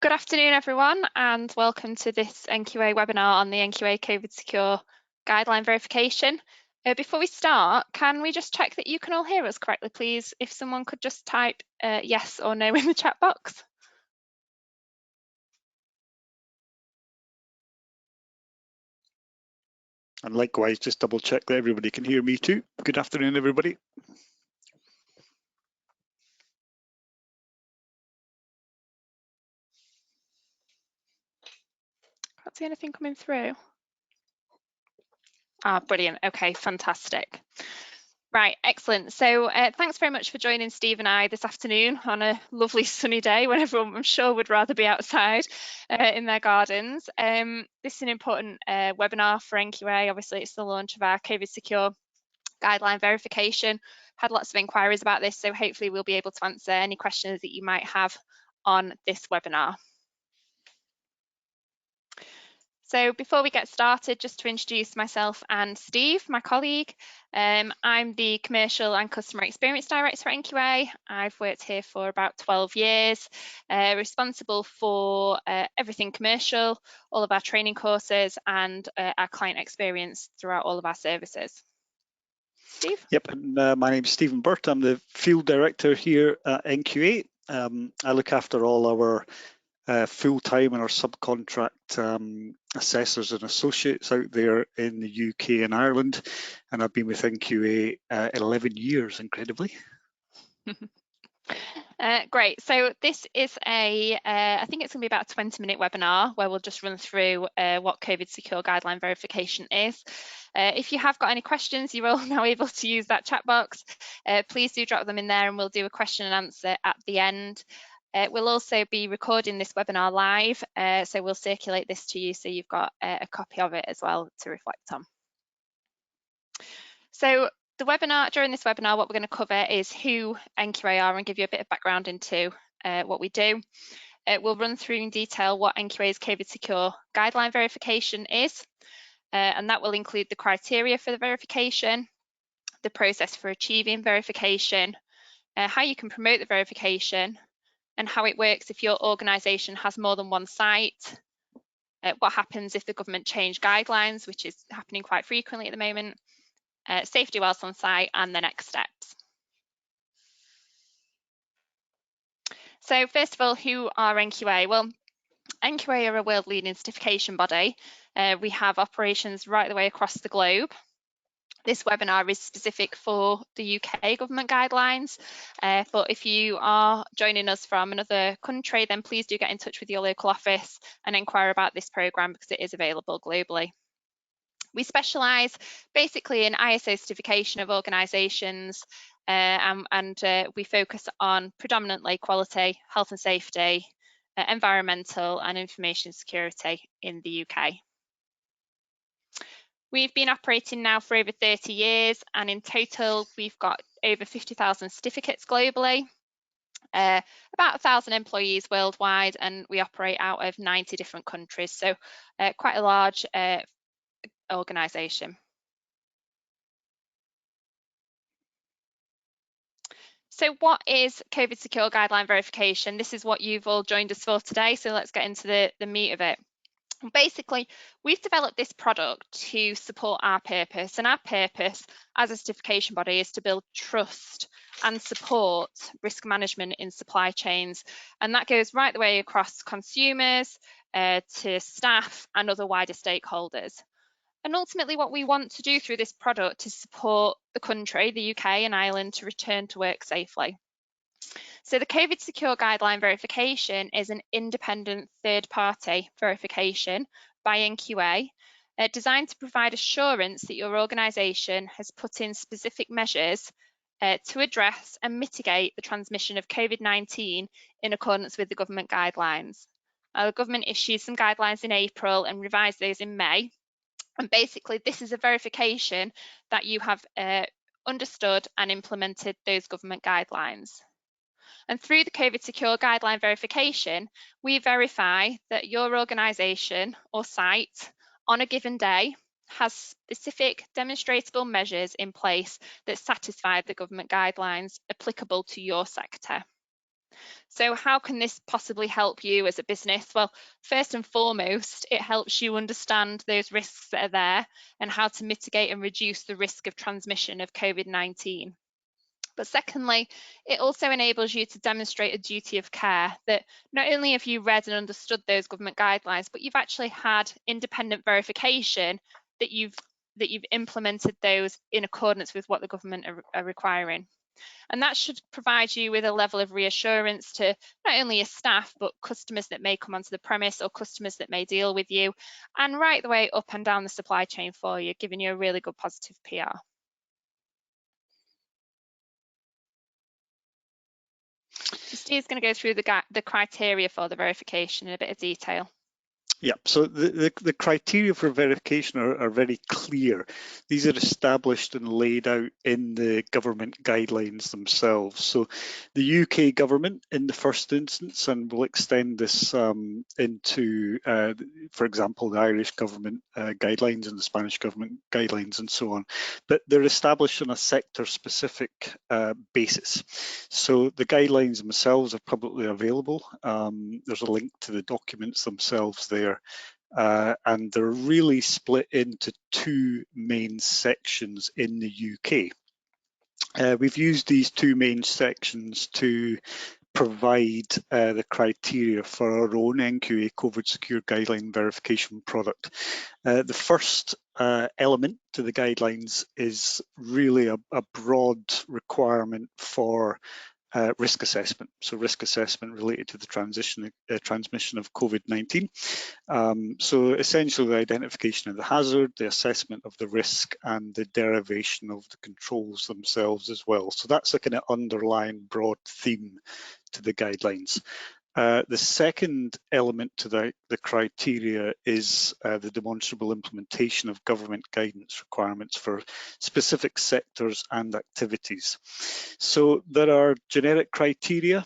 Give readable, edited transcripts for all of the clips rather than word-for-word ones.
Good afternoon, everyone, and welcome to this NQA webinar on the NQA COVID Secure Guideline Verification. Before we start, can we just check that you can all hear us correctly, please? If someone could just type yes or no in the chat box. And likewise, just double check that everybody can hear me too. Good afternoon, everybody. Can't see anything coming through. Ah, brilliant. Okay, fantastic. Right, excellent. So thanks very much for joining Steve and I this afternoon on a lovely sunny day when everyone, I'm sure, would rather be outside in their gardens. This is an important webinar for NQA. Obviously, it's the launch of our COVID Secure Guideline Verification. Had lots of inquiries about this, so hopefully we'll be able to answer any questions that you might have on this webinar. So before we get started, just to introduce myself and Steve, my colleague, I'm the Commercial and Customer Experience Director at NQA. I've worked here for about 12 years, responsible for everything commercial, all of our training courses and our client experience throughout all of our services. Steve? Yep, and my name's Stephen Burt. I'm the Field Director here at NQA. I look after all our full-time and our subcontract assessors and associates out there in the UK and Ireland, and I've been with NQA 11 years, incredibly. Great. So this is I think it's going to be about a 20-minute webinar where we'll just run through what COVID Secure Guideline Verification is. If you have got any questions, you're all now able to use that chat box. Please do drop them in there and we'll do a question and answer at the end. We'll also be recording this webinar live, so we'll circulate this to you so you've got a copy of it as well to reflect on. So during this webinar, what we're going to cover is who NQA are and give you a bit of background into what we do. We'll run through in detail what NQA's COVID Secure Guideline Verification is, and that will include the criteria for the verification, the process for achieving verification, how you can promote the verification, and how it works if your organisation has more than one site, what happens if the government change guidelines, which is happening quite frequently at the moment, safety whilst on site, and the next steps. So first of all, who are NQA? Well, NQA are a world-leading certification body. We have operations right the way across the globe. This webinar is specific for the UK government guidelines, but if you are joining us from another country, then please do get in touch with your local office and inquire about this programme because it is available globally. We specialise basically in ISO certification of organisations, and we focus on predominantly quality, health and safety, environmental and information security in the UK. We've been operating now for over 30 years, and in total we've got over 50,000 certificates globally, about 1,000 employees worldwide, and we operate out of 90 different countries, so quite a large organisation. So what is COVID Secure Guideline Verification? This is what you've all joined us for today, so let's get into the meat of it. Basically, we've developed this product to support our purpose, and our purpose as a certification body is to build trust and support risk management in supply chains, and that goes right the way across consumers to staff and other wider stakeholders. And ultimately what we want to do through this product is support the country, the UK and Ireland, to return to work safely. So the COVID Secure Guideline Verification is an independent third-party verification by NQA designed to provide assurance that your organisation has put in specific measures to address and mitigate the transmission of COVID-19 in accordance with the government guidelines. The government issued some guidelines in April and revised those in May. And basically, this is a verification that you have understood and implemented those government guidelines. And through the COVID Secure Guideline Verification, we verify that your organisation or site on a given day has specific demonstrable measures in place that satisfy the government guidelines applicable to your sector. So how can this possibly help you as a business? Well, first and foremost, it helps you understand those risks that are there and how to mitigate and reduce the risk of transmission of COVID-19. But secondly, it also enables you to demonstrate a duty of care, that not only have you read and understood those government guidelines, but you've actually had independent verification that you've implemented those in accordance with what the government are requiring. And that should provide you with a level of reassurance to not only your staff, but customers that may come onto the premise or customers that may deal with you, and right the way up and down the supply chain for you, giving you a really good positive PR. So Steve's going to go through the criteria for the verification in a bit of detail. Yeah, so the criteria for verification are very clear. These are established and laid out in the government guidelines themselves. So the UK government in the first instance, and we'll extend this into, for example, the Irish government guidelines and the Spanish government guidelines and so on, but they're established on a sector-specific basis. So the guidelines themselves are publicly available. There's a link to the documents themselves there. And they're really split into two main sections in the UK. We've used these two main sections to provide the criteria for our own NQA COVID Secure Guideline Verification product. The first element to the guidelines is really a broad requirement for risk assessment. So risk assessment related to the transmission of COVID-19. So essentially the identification of the hazard, the assessment of the risk, and the derivation of the controls themselves as well. So that's a kind of underlying broad theme to the guidelines. The second element to the criteria is the demonstrable implementation of government guidance requirements for specific sectors and activities. So there are generic criteria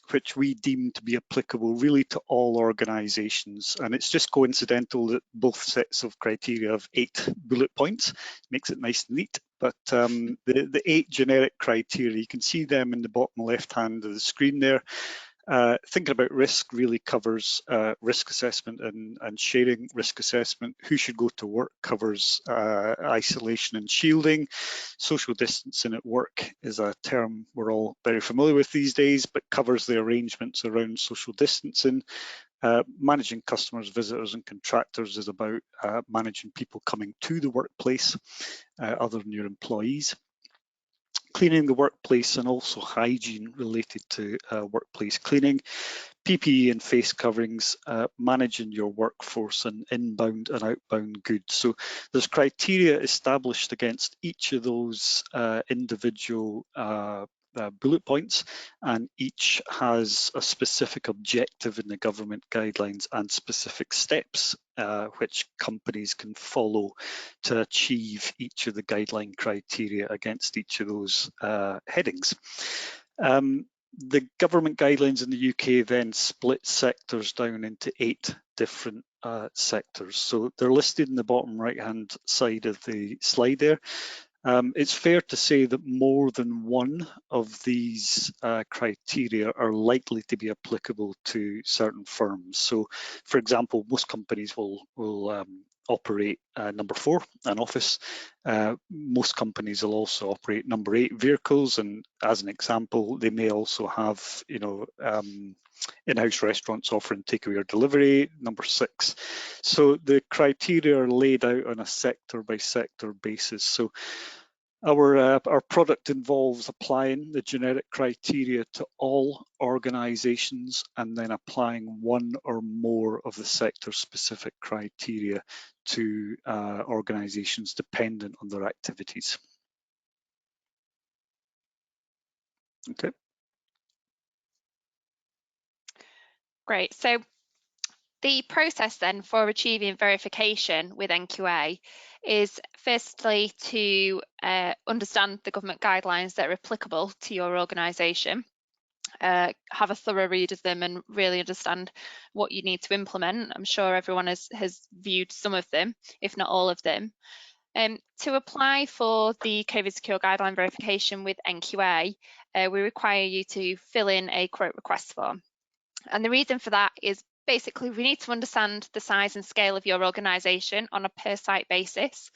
which we deem to be applicable really to all organisations, and it's just coincidental that both sets of criteria have 8 bullet points. Makes it nice and neat. But the 8 generic criteria, you can see them in the bottom left hand of the screen there. Thinking about risk really covers risk assessment and sharing risk assessment. Who should go to work covers isolation and shielding. Social distancing at work is a term we're all very familiar with these days, but covers the arrangements around social distancing. Managing customers, visitors and contractors is about managing people coming to the workplace other than your employees. Cleaning the workplace and also hygiene related to workplace cleaning, PPE and face coverings, managing your workforce and inbound and outbound goods. So there's criteria established against each of those individual bullet points, and each has a specific objective in the government guidelines and specific steps which companies can follow to achieve each of the guideline criteria against each of those headings. The government guidelines in the UK then split sectors down into 8 different sectors. So they're listed in the bottom right hand side of the slide there. It's fair to say that more than one of these criteria are likely to be applicable to certain firms. So, for example, most companies will operate number 4, an office. Most companies will also operate number 8, vehicles, and as an example, they may also have, you know, in-house restaurants offering takeaway or delivery, number 6. So the criteria are laid out on a sector by sector basis. So our product involves applying the generic criteria to all organisations and then applying one or more of the sector-specific criteria to organisations dependent on their activities. Okay. Great. So the process then for achieving verification with NQA is firstly to understand the government guidelines that are applicable to your organisation, have a thorough read of them and really understand what you need to implement. I'm sure everyone has viewed some of them, if not all of them. To apply for the COVID Secure Guideline verification with NQA, we require you to fill in a quote request form. And the reason for that is basically we need to understand the size and scale of your organisation on a per site basis.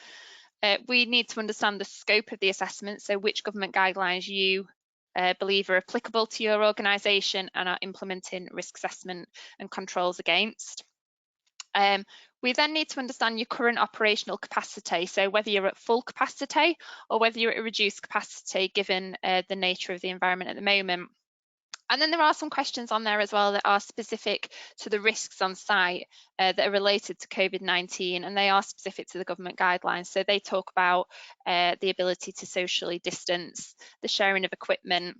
We need to understand the scope of the assessment, so which government guidelines you believe are applicable to your organisation and are implementing risk assessment and controls against. We then need to understand your current operational capacity, so whether you're at full capacity or whether you're at reduced capacity given the nature of the environment at the moment. And then there are some questions on there as well that are specific to the risks on site that are related to COVID-19, and they are specific to the government guidelines. So they talk about the ability to socially distance, the sharing of equipment,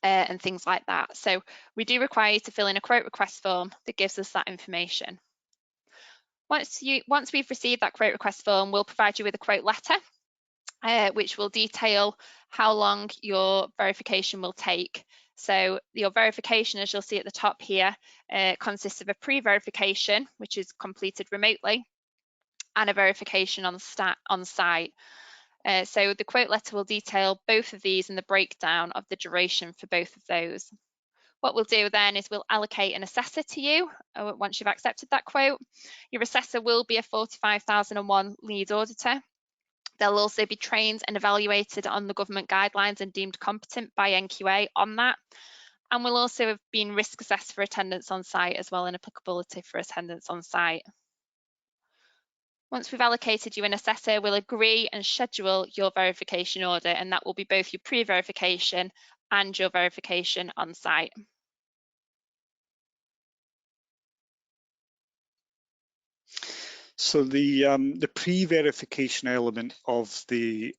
and things like that. So we do require you to fill in a quote request form that gives us that information. Once we've received that quote request form, we'll provide you with a quote letter, which will detail how long your verification will take. So your verification, as you'll see at the top here, consists of a pre-verification, which is completed remotely, and a verification on site. So the quote letter will detail both of these and the breakdown of the duration for both of those. What we'll do then is we'll allocate an assessor to you once you've accepted that quote. Your assessor will be a 45001 lead auditor. They'll also be trained and evaluated on the government guidelines and deemed competent by NQA on that. And will also have been risk assessed for attendance on site as well, and applicability for attendance on site. Once we've allocated you an assessor, we'll agree and schedule your verification audit, and that will be both your pre-verification and your verification on site. So the pre-verification element of the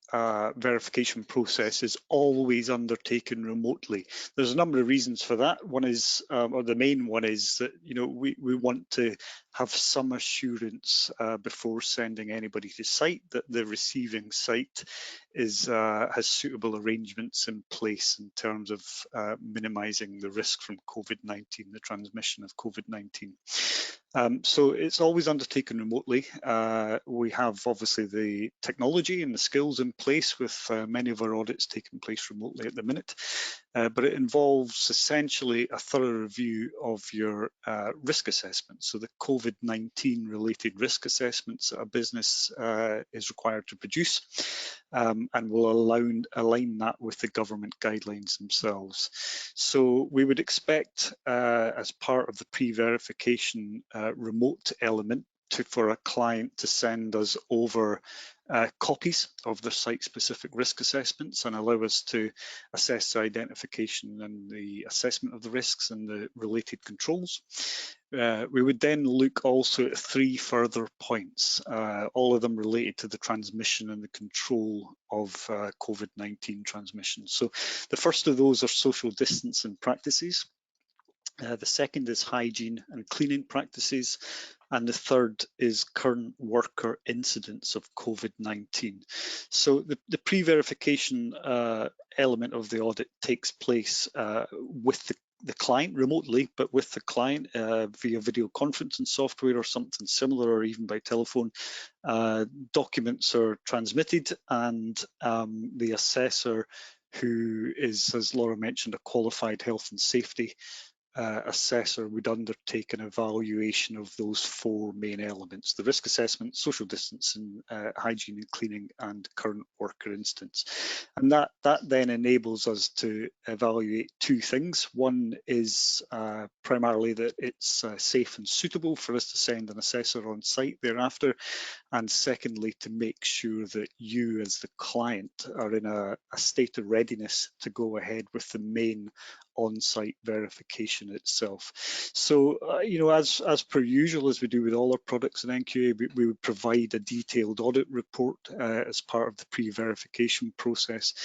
verification process is always undertaken remotely. There's a number of reasons for that. One is, or the main one is that we want to have some assurance before sending anybody to site that the receiving site has suitable arrangements in place in terms of minimising the risk from COVID-19, the transmission of COVID-19. So it's always undertaken remotely. We have obviously the technology and the skills in place with many of our audits taking place remotely at the minute, but it involves essentially a thorough review of your risk assessment. So the COVID-19 related risk assessments that a business is required to produce, and will align that with the government guidelines themselves. So we would expect as part of the pre-verification remote element for a client to send us over copies of their site-specific risk assessments and allow us to assess the identification and the assessment of the risks and the related controls. We would then look also at 3 further points, all of them related to the transmission and the control of COVID-19 transmission. So the first of those are social distancing practices. The second is hygiene and cleaning practices, and the third is current worker incidents of COVID-19. So the pre-verification element of the audit takes place with the client remotely, but with the client via video conferencing software or something similar, or even by telephone. Documents are transmitted, and the assessor, who is, as Laura mentioned, a qualified health and safety assessor, would undertake an evaluation of those 4 main elements: the risk assessment, social distancing, hygiene and cleaning, and current worker instance. And that then enables us to evaluate 2 things. One is primarily that it's safe and suitable for us to send an assessor on site thereafter, and secondly, to make sure that you as the client are in a state of readiness to go ahead with the main on-site verification itself. So, as per usual, as we do with all our products in NQA, we would provide a detailed audit report as part of the pre-verification process,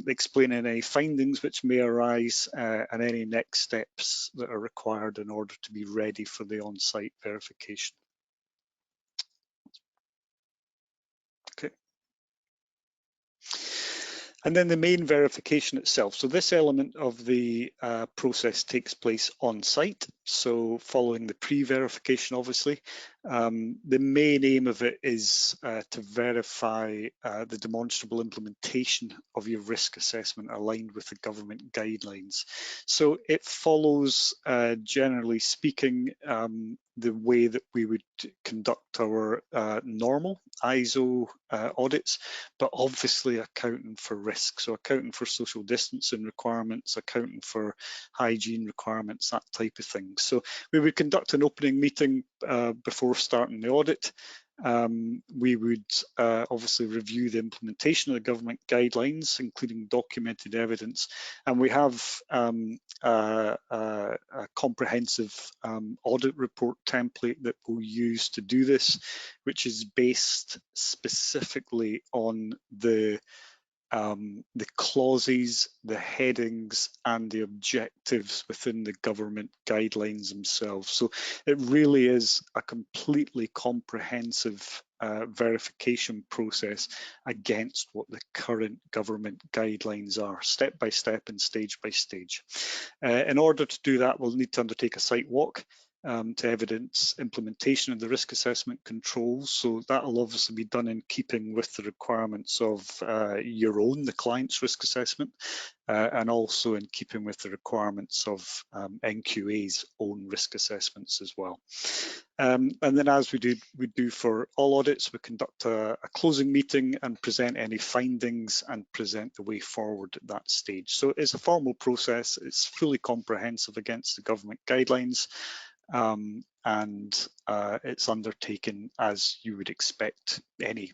explaining any findings which may arise and any next steps that are required in order to be ready for the on-site verification. Okay. And then the main verification itself. So this element of the process takes place on site. So following the pre-verification, obviously, The main aim of it is to verify the demonstrable implementation of your risk assessment aligned with the government guidelines. So it follows, generally speaking, the way that we would conduct our normal ISO audits, but obviously accounting for risk. So accounting for social distancing requirements, accounting for hygiene requirements, that type of thing. So we would conduct an opening meeting before starting the audit. We would obviously review the implementation of the government guidelines, including documented evidence, and we have a comprehensive audit report template that we'll use to do this, which is based specifically on the clauses, the headings, and the objectives within the government guidelines themselves. So it really is a completely comprehensive verification process against what the current government guidelines are, step by step and stage by stage. In order to do that, we'll need to undertake a site walk to evidence implementation of the risk assessment controls. So that'll obviously be done in keeping with the requirements of your own, the client's risk assessment, and also in keeping with the requirements of NQA's own risk assessments as well. And then, as we do for all audits, we conduct a closing meeting and present any findings and present the way forward at that stage. So it's a formal process, it's fully comprehensive against the government guidelines, and it's undertaken as you would expect any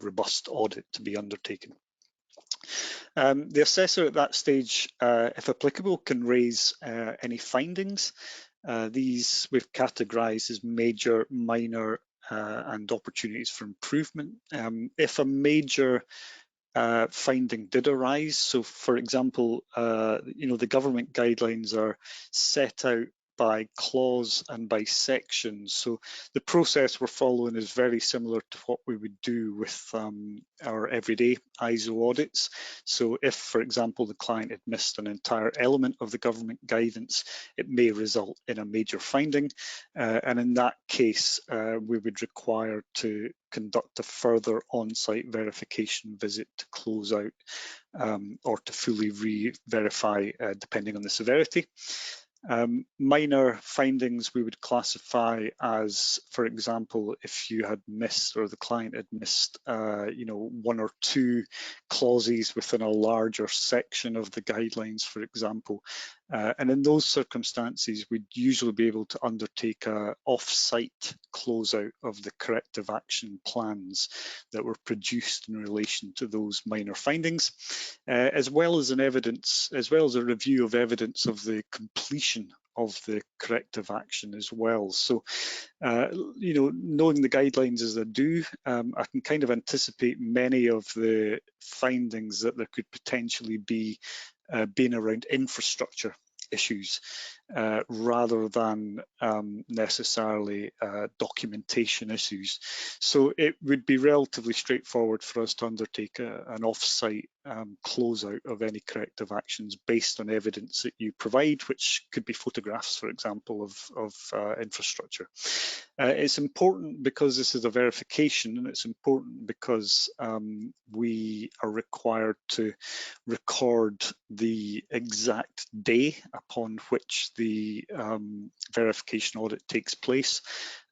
robust audit to be undertaken. The assessor at that stage, if applicable, can raise any findings. These we've categorised as major, minor, and opportunities for improvement. If a major finding did arise, so for example, the government guidelines are set out by clause and by section. So the process we're following is very similar to what we would do with our everyday ISO audits. So if, for example, the client had missed an entire element of the government guidance, it may result in a major finding. And in that case, we would require to conduct a further on-site verification visit to close out or to fully re-verify, depending on the severity. Minor findings we would classify as, for example, if you had missed or the client had missed, one or two clauses within a larger section of the guidelines, for example. And in those circumstances, we'd usually be able to undertake a off-site closeout of the corrective action plans that were produced in relation to those minor findings, as well as a review of evidence of the completion of the corrective action as well. So, knowing the guidelines as I do, I can kind of anticipate many of the findings that there could potentially be being around infrastructure issues rather than necessarily documentation issues. So it would be relatively straightforward for us to undertake an off-site closeout of any corrective actions based on evidence that you provide, which could be photographs, for example, of infrastructure. It's important because this is a verification, and it's important because we are required to record the exact day upon which the verification audit takes place,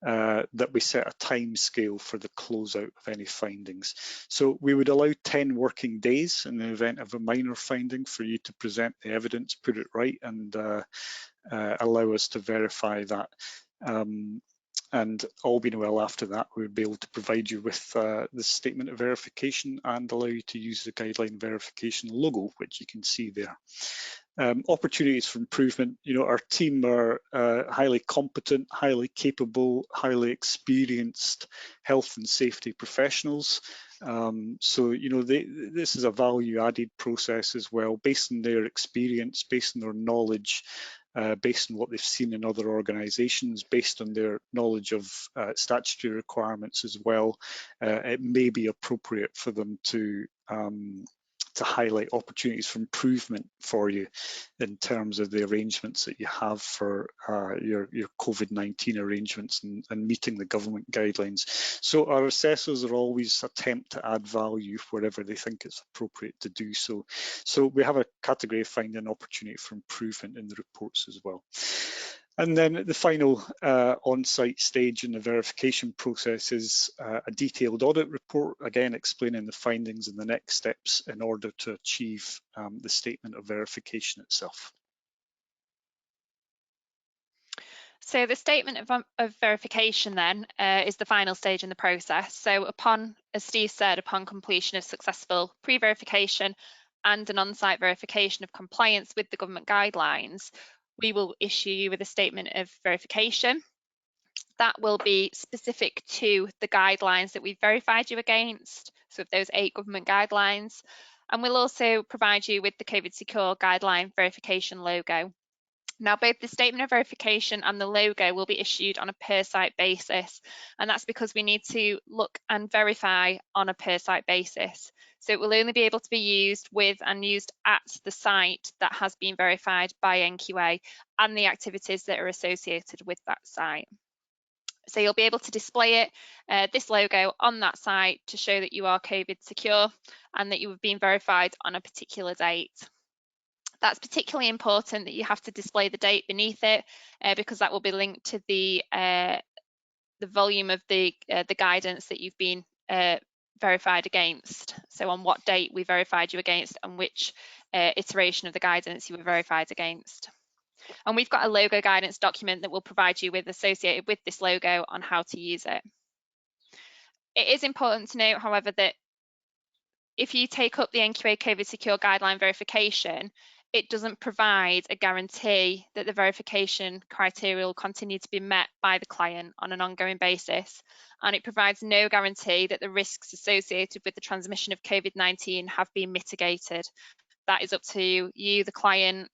that we set a time scale for the closeout of any findings. So we would allow 10 working days in the event of a minor finding for you to present the evidence, put it right, and allow us to verify that. And all being well after that, we would be able to provide you with the statement of verification and allow you to use the guideline verification logo, which you can see there. Opportunities for improvement. Our team are highly competent, highly capable, highly experienced health and safety professionals. So this is a value added process as well, based on their experience, based on their knowledge, based on what they've seen in other organisations, based on their knowledge of statutory requirements as well. It may be appropriate for them to to highlight opportunities for improvement for you in terms of the arrangements that you have for your COVID-19 arrangements and meeting the government guidelines. So our assessors are always attempt to add value wherever they think it's appropriate to do so. So we have a category of finding an opportunity for improvement in the reports as well. And then the final on-site stage in the verification process is a detailed audit report, again explaining the findings and the next steps in order to achieve the statement of verification itself. So the statement of verification then is the final stage in the process. So upon, as Steve said, upon completion of successful pre-verification and an on-site verification of compliance with the government guidelines, we will issue you with a statement of verification. That will be specific to the guidelines that we've verified you against, so of those 8 government guidelines. And we'll also provide you with the COVID Secure Guideline verification logo. Now, both the statement of verification and the logo will be issued on a per site basis, and that's because we need to look and verify on a per site basis. So it will only be able to be used with and used at the site that has been verified by NQA and the activities that are associated with that site. So you'll be able to display it, this logo on that site to show that you are COVID secure and that you have been verified on a particular date. That's particularly important that you have to display the date beneath it because that will be linked to the volume of the guidance that you've been verified against. So on what date we verified you against and which iteration of the guidance you were verified against. And we've got a logo guidance document that will provide you with associated with this logo on how to use it. It is important to note, however, that if you take up the NQA COVID Secure Guideline verification, it doesn't provide a guarantee that the verification criteria will continue to be met by the client on an ongoing basis. And it provides no guarantee that the risks associated with the transmission of COVID-19 have been mitigated. That is up to you, the client,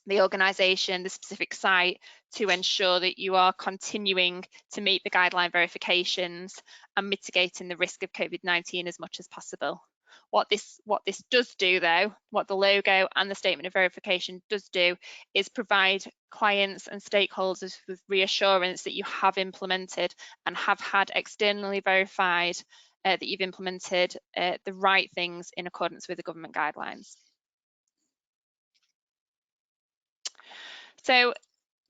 the organisation, the specific site, to ensure that you are continuing to meet the guideline verifications and mitigating the risk of COVID-19 as much as possible. What this does do, though, what the logo and the statement of verification does do, is provide clients and stakeholders with reassurance that you have implemented and have had externally verified that you've implemented the right things in accordance with the government guidelines. So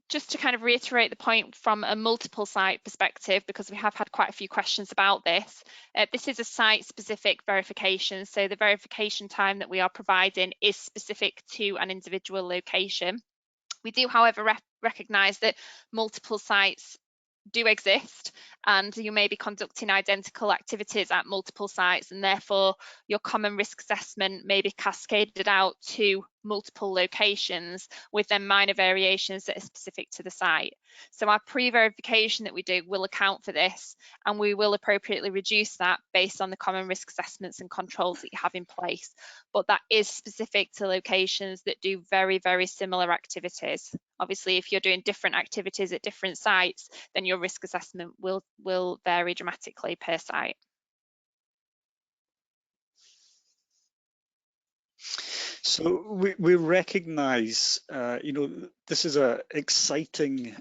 just to kind of reiterate the point from a multiple site perspective, because we have had quite a few questions about this, this is a site-specific verification. So the verification time that we are providing is specific to an individual location. We do, however, recognise that multiple sites do exist and you may be conducting identical activities at multiple sites, and therefore your common risk assessment may be cascaded out to multiple locations with then minor variations that are specific to the site. So our pre-verification that we do will account for this, and we will appropriately reduce that based on the common risk assessments and controls that you have in place. But that is specific to locations that do very, very similar activities. Obviously, if you're doing different activities at different sites, then your risk assessment will vary dramatically per site. So we recognise, this is an exciting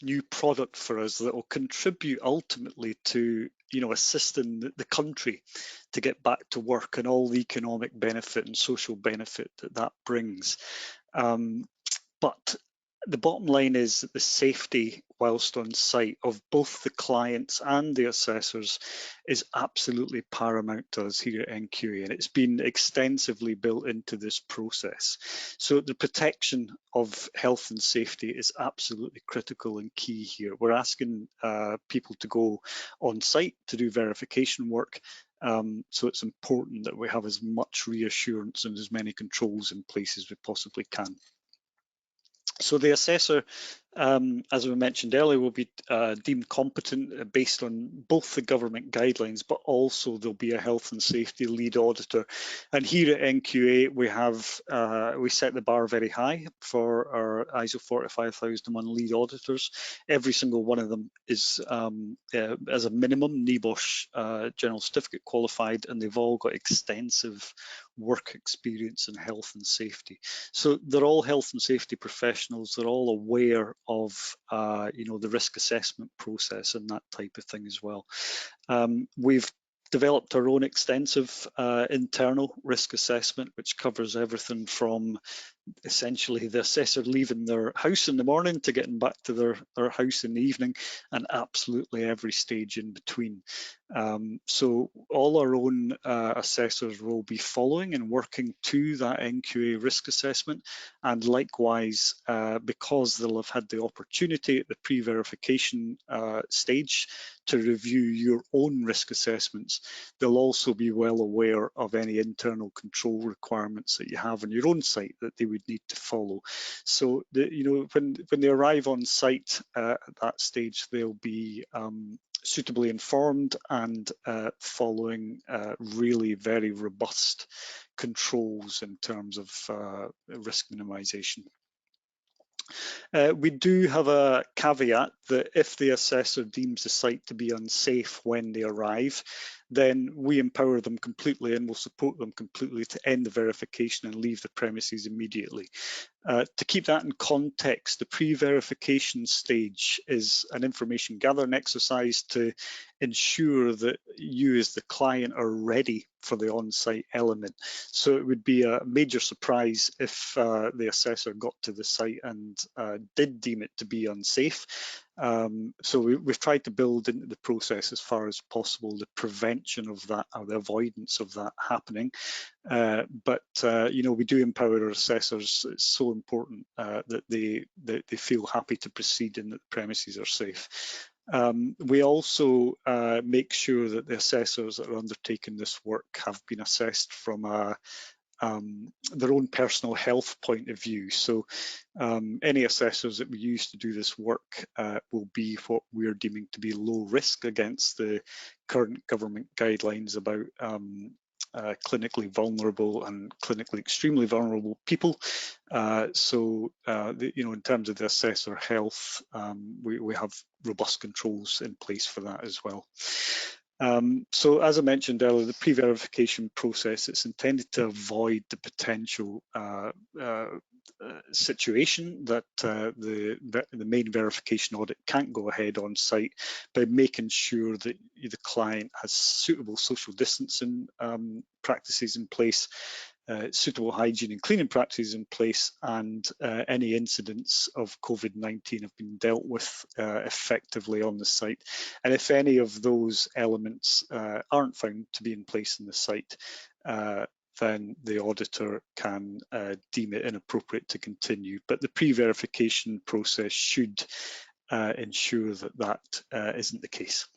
new product for us that will contribute ultimately to, assisting the country to get back to work and all the economic benefit and social benefit that brings. But the bottom line is that the safety whilst on site of both the clients and the assessors is absolutely paramount to us here at NQA, and it's been extensively built into this process. So the protection of health and safety is absolutely critical and key here. We're asking people to go on site to do verification work. So it's important that we have as much reassurance and as many controls in place as we possibly can. So the assessor as we mentioned earlier, will be deemed competent based on both the government guidelines, but also there'll be a health and safety lead auditor. And here at NQA, we set the bar very high for our ISO 45001 lead auditors. Every single one of them is, as a minimum, NEBOSH General Certificate qualified, and they've all got extensive work experience in health and safety. So they're all health and safety professionals. They're all aware of the risk assessment process and that type of thing as well. We've developed our own extensive internal risk assessment, which covers everything from essentially the assessor leaving their house in the morning to getting back to their house in the evening, and absolutely every stage in between. So all our own assessors will be following and working to that NQA risk assessment, and likewise, because they'll have had the opportunity at the pre-verification stage to review your own risk assessments, they'll also be well aware of any internal control requirements that you have on your own site that they would need to follow. So when they arrive on site at that stage, they'll be suitably informed and following really very robust controls in terms of risk minimization. We do have a caveat that if the assessor deems the site to be unsafe when they arrive, then we empower them completely and will support them completely to end the verification and leave the premises immediately. To keep that in context, the pre-verification stage is an information gathering exercise to ensure that you as the client are ready for the on-site element. So it would be a major surprise if the assessor got to the site and did deem it to be unsafe. So we've tried to build into the process as far as possible the prevention of that, or the avoidance of that happening. But we do empower our assessors. It's so important that they feel happy to proceed and that the premises are safe. We also make sure that the assessors that are undertaking this work have been assessed from their own personal health point of view. So any assessors that we use to do this work will be what we're deeming to be low risk against the current government guidelines about clinically vulnerable and clinically extremely vulnerable people. In terms of the assessor health, we have robust controls in place for that as well. So as I mentioned earlier, the pre-verification process, it's intended to avoid the potential situation that the main verification audit can't go ahead on site, by making sure that the client has suitable social distancing practices in place, suitable hygiene and cleaning practices in place, and any incidents of COVID-19 have been dealt with effectively on the site. And if any of those elements aren't found to be in place in the site, then the auditor can deem it inappropriate to continue. But the pre-verification process should ensure that that isn't the case.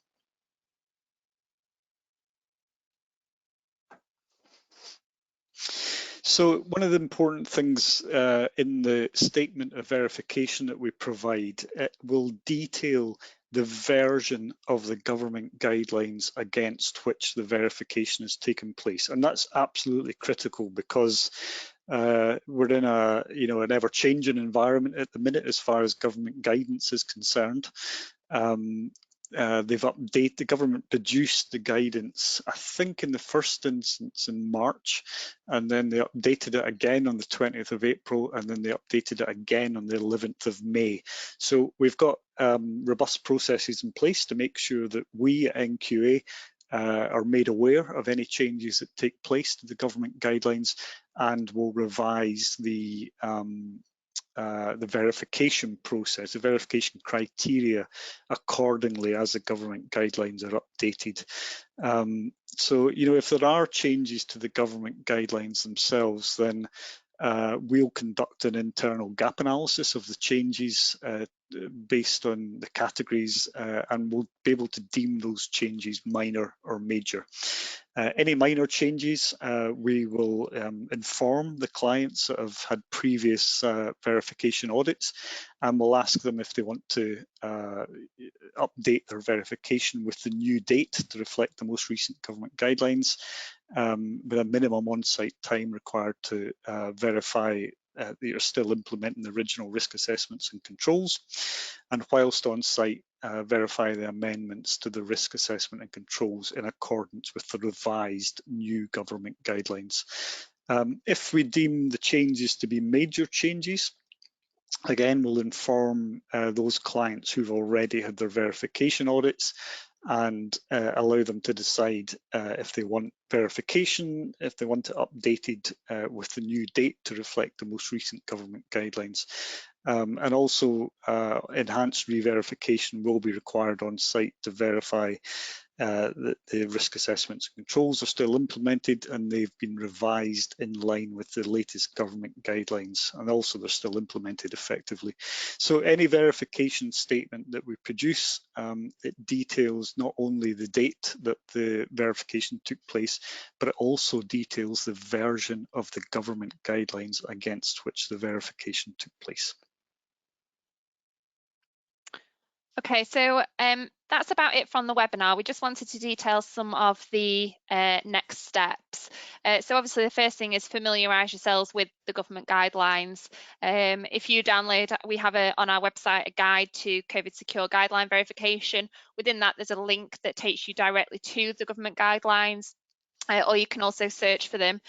So one of the important things in the statement of verification that we provide, it will detail the version of the government guidelines against which the verification has taken place. And that's absolutely critical, because we're in an ever-changing environment at the minute as far as government guidance is concerned. The government produced the guidance, I think, in the first instance in March, and then they updated it again on the 20th of April, and then they updated it again on the 11th of May. So we've got robust processes in place to make sure that we at NQA are made aware of any changes that take place to the government guidelines, and will revise the verification process, the verification criteria accordingly as the government guidelines are updated. So, if there are changes to the government guidelines themselves, then We'll conduct an internal gap analysis of the changes based on the categories, and we'll be able to deem those changes minor or major. Any minor changes, we will inform the clients that have had previous verification audits, and we'll ask them if they want to update their verification with the new date to reflect the most recent government guidelines, with a minimum on-site time required to verify that you're still implementing the original risk assessments and controls, and whilst on site, verify the amendments to the risk assessment and controls in accordance with the revised new government guidelines. If we deem the changes to be major changes, again, we'll inform those clients who've already had their verification audits and allow them to decide if they want verification, if they want it updated with the new date to reflect the most recent government guidelines. And also enhanced re-verification will be required on site to verify that the risk assessments and controls are still implemented and they've been revised in line with the latest government guidelines, and also they're still implemented effectively. So any verification statement that we produce, it details not only the date that the verification took place, but it also details the version of the government guidelines against which the verification took place. Okay, so that's about it from the webinar. We just wanted to detail some of the next steps. So obviously the first thing is familiarise yourselves with the government guidelines. If you download, we have on our website a guide to COVID secure guideline verification. Within that, there's a link that takes you directly to the government guidelines. Or you can also search for them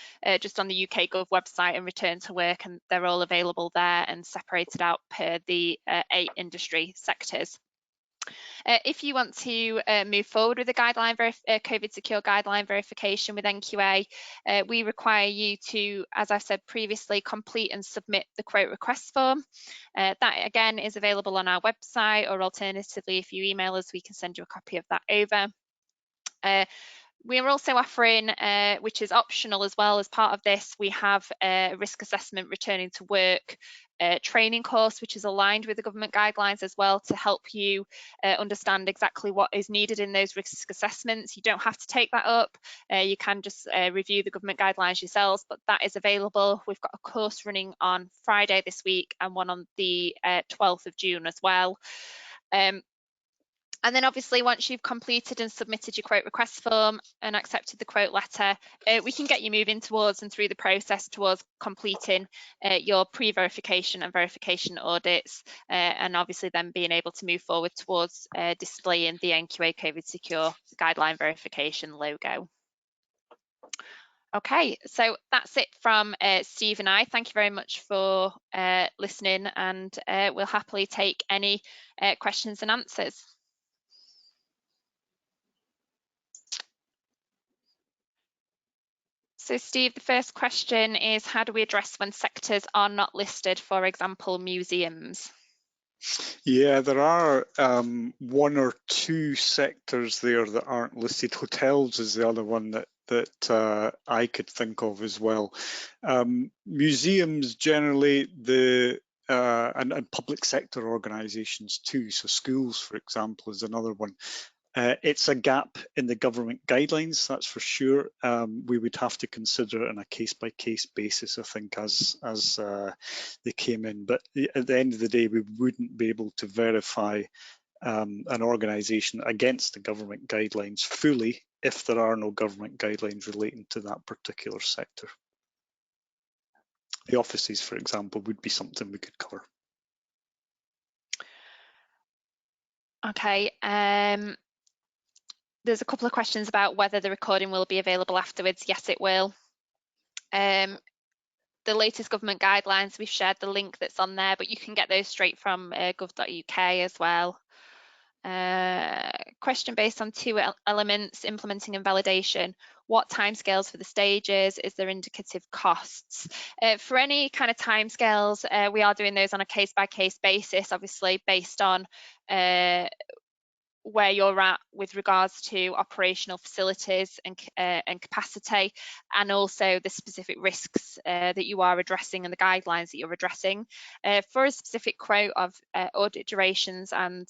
just on the UK Gov website and return to work, and they're all available there and separated out per the 8 industry sectors. If you want to move forward with the COVID secure guideline verification with NQA, we require you to, as I said previously, complete and submit the quote request form. That again is available on our website, or alternatively, if you email us, we can send you a copy of that over. We're also offering, which is optional as well as part of this, we have a risk assessment returning to work training course, which is aligned with the government guidelines as well, to help you understand exactly what is needed in those risk assessments. You don't have to take that up. You can just review the government guidelines yourselves, but that is available. We've got a course running on Friday this week and one on the 12th of June as well. And then obviously once you've completed and submitted your quote request form and accepted the quote letter, we can get you moving towards and through the process towards completing your pre-verification and verification audits, and obviously then being able to move forward towards displaying the NQA COVID Secure Guideline Verification logo. Okay, so that's it from Steve and I. Thank you very much for listening, and we'll happily take any questions and answers. So Steve, the first question is, how do we address when sectors are not listed, for example, museums? Yeah, there are 1 or 2 sectors there that aren't listed. Hotels is the other one that I could think of as well. Museums generally, and public sector organisations too. So schools, for example, is another one. It's a gap in the government guidelines, that's for sure. We would have to consider it on a case-by-case basis, I think, as they came in. But at the end of the day, we wouldn't be able to verify an organisation against the government guidelines fully if there are no government guidelines relating to that particular sector. The offices, for example, would be something we could cover. Okay. There's a couple of questions about whether the recording will be available afterwards. Yes, it will. The latest government guidelines, we've shared the link that's on there, but you can get those straight from gov.uk as well. Question based on 2 elements, implementing and validation. What timescales for the stages? Is there indicative costs? For any kind of timescales, we are doing those on a case-by-case basis, obviously based on where you're at with regards to operational facilities and capacity, and also the specific risks that you are addressing and the guidelines that you're addressing. For a specific quote of audit durations and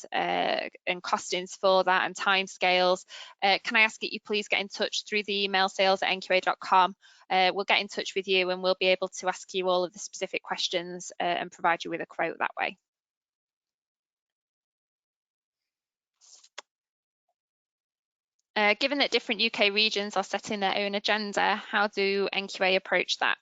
costings for that and timescales, can I ask that you please get in touch through the email sales@nqa.com. We'll get in touch with you and we'll be able to ask you all of the specific questions and provide you with a quote that way. Given that different UK regions are setting their own agenda, how do NQA approach that?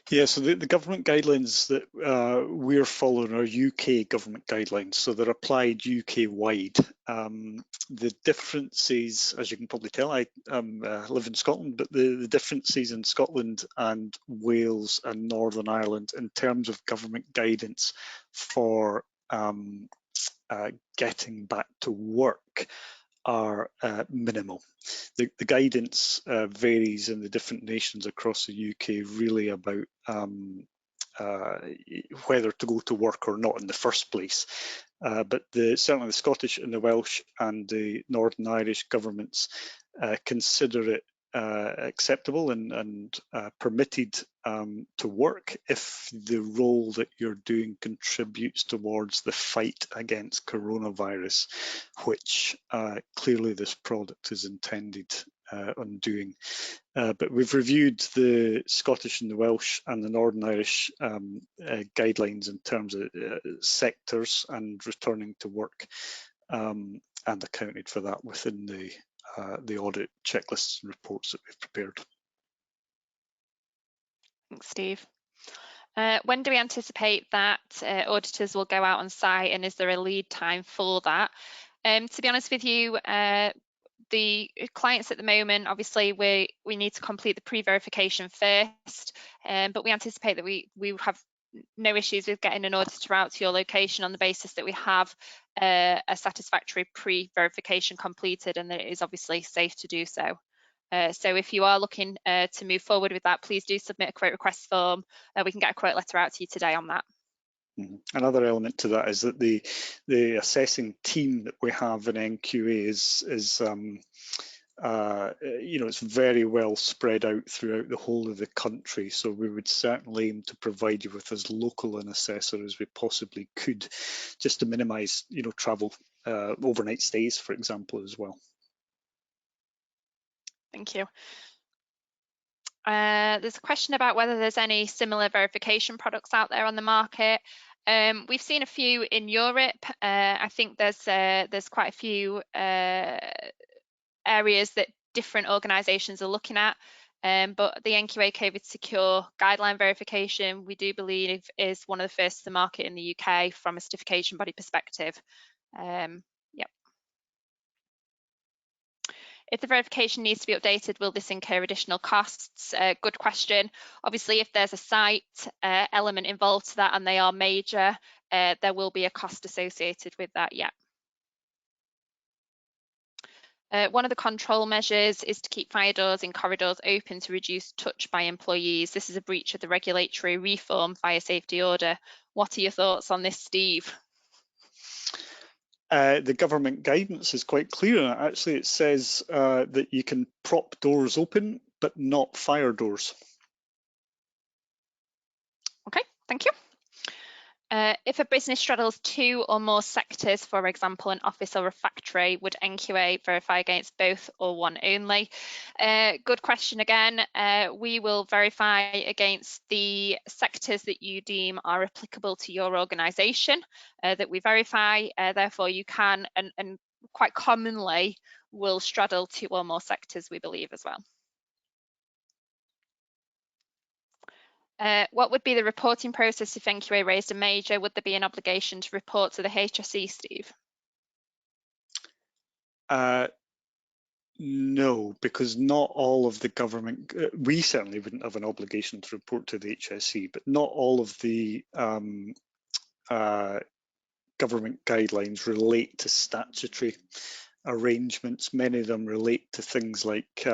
Yeah, so the government guidelines that we're following are UK government guidelines, so they're applied UK-wide. The differences, as you can probably tell, I live in Scotland, but the differences in Scotland and Wales and Northern Ireland in terms of government guidance for getting back to work are minimal. The guidance varies in the different nations across the UK really about whether to go to work or not in the first place. But certainly the Scottish and the Welsh and the Northern Irish governments consider it acceptable and permitted to work if the role that you're doing contributes towards the fight against coronavirus, which clearly this product is intended on doing. But we've reviewed the Scottish and the Welsh and the Northern Irish guidelines in terms of sectors and returning to work, and accounted for that within the audit checklists and reports that we've prepared. Thanks, Steve. When do we anticipate that auditors will go out on site, and is there a lead time for that? To be honest with you, the clients at the moment, obviously we need to complete the pre-verification first, but we anticipate that we have no issues with getting an auditor out to your location on the basis that we have a satisfactory pre-verification completed and that it is obviously safe to do so. So if you are looking to move forward with that, please do submit a quote request form. We can get a quote letter out to you today on that. Another element to that is that the assessing team that we have in NQA is it's very well spread out throughout the whole of the country. So we would certainly aim to provide you with as local an assessor as we possibly could, just to minimise travel, overnight stays, for example, as well. Thank you. There's a question about whether there's any similar verification products out there on the market. We've seen a few in Europe. I think there's quite a few areas that different organisations are looking at, but the NQA COVID Secure guideline verification, we do believe, is one of the first to the market in the UK from a certification body perspective. If the verification needs to be updated, will this incur additional costs? Good question. Obviously, if there's a site element involved to that and they are major, there will be a cost associated with that, yeah. One of the control measures is to keep fire doors in corridors open to reduce touch by employees. This is a breach of the regulatory reform fire safety order. What are your thoughts on this, Steve? The government guidance is quite clear. Actually, it says that you can prop doors open, but not fire doors. Okay, thank you. If a business straddles two or more sectors, for example, an office or a factory, would NQA verify against both or one only? Good question again. We will verify against the sectors that you deem are applicable to your organisation that we verify. Therefore, you can, and quite commonly, will straddle two or more sectors, we believe, as well. What would be the reporting process if NQA raised a major? Would there be an obligation to report to the HSE, Steve? No, because not all of the government, we certainly wouldn't have an obligation to report to the HSE, but not all of the government guidelines relate to statutory arrangements. Many of them relate to things like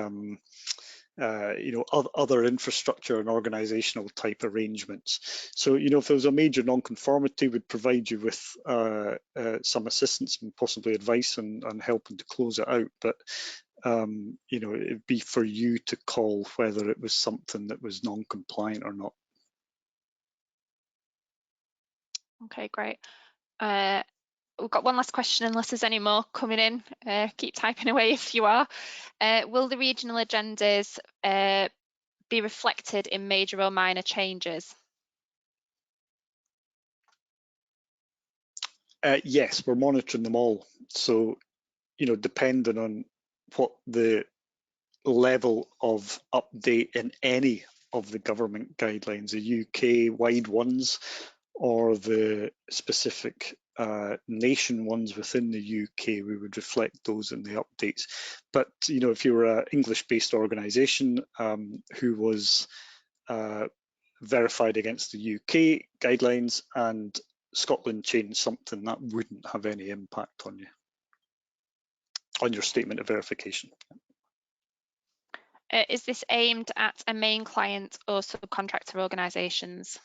other infrastructure and organizational type arrangements. So, if there was a major non-conformity, we'd provide you with some assistance and possibly advice and helping to close it out. But, it'd be for you to call whether it was something that was non-compliant or not. Okay, great. We've got one last question, unless there's any more coming in. Keep typing away if you are. Will the regional agendas be reflected in major or minor changes? Yes, we're monitoring them all. So, depending on what the level of update in any of the government guidelines, the UK-wide ones or the specific nation ones within the UK, we would reflect those in the updates. But, if you're an English-based organisation who was verified against the UK guidelines and Scotland changed something, that wouldn't have any impact on you, on your statement of verification. Is this aimed at a main client or subcontractor organisations?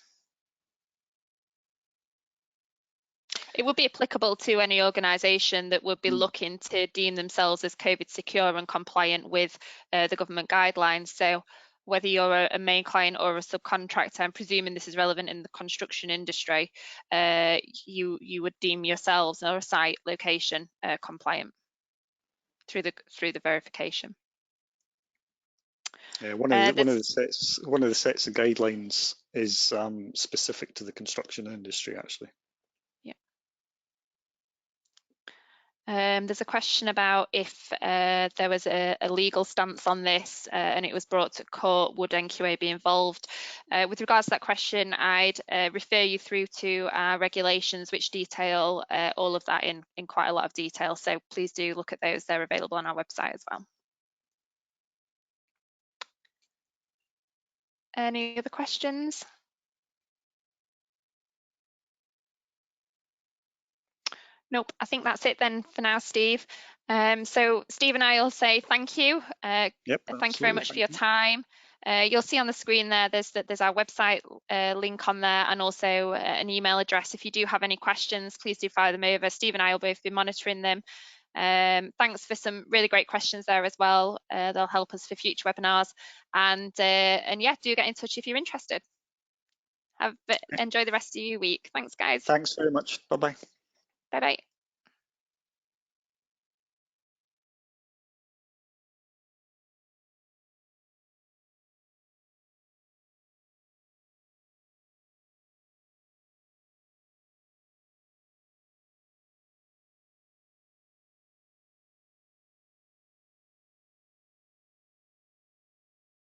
It would be applicable to any organisation that would be looking to deem themselves as COVID secure and compliant with the government guidelines. So whether you're a main client or a subcontractor, I'm presuming this is relevant in the construction industry, you would deem yourselves or a site location compliant through the verification. Yeah, one of the sets of guidelines is specific to the construction industry, actually. Yeah. There's a question about if there was a legal stance on this and it was brought to court, would NQA be involved? With regards to that question, I'd refer you through to our regulations, which detail all of that in quite a lot of detail. So please do look at those. They're available on our website as well. Any other questions? Nope, I think that's it then for now, Steve. So Steve and I will say thank you. Yep, thank you very much for your time. You'll see on the screen there, there's our website link on there and also an email address. If you do have any questions, please do fire them over. Steve and I will both be monitoring them. Thanks for some really great questions there as well. They'll help us for future webinars. And yeah, do get in touch if you're interested. Enjoy the rest of your week. Thanks, guys. Thanks very much. Bye-bye. Bye-bye.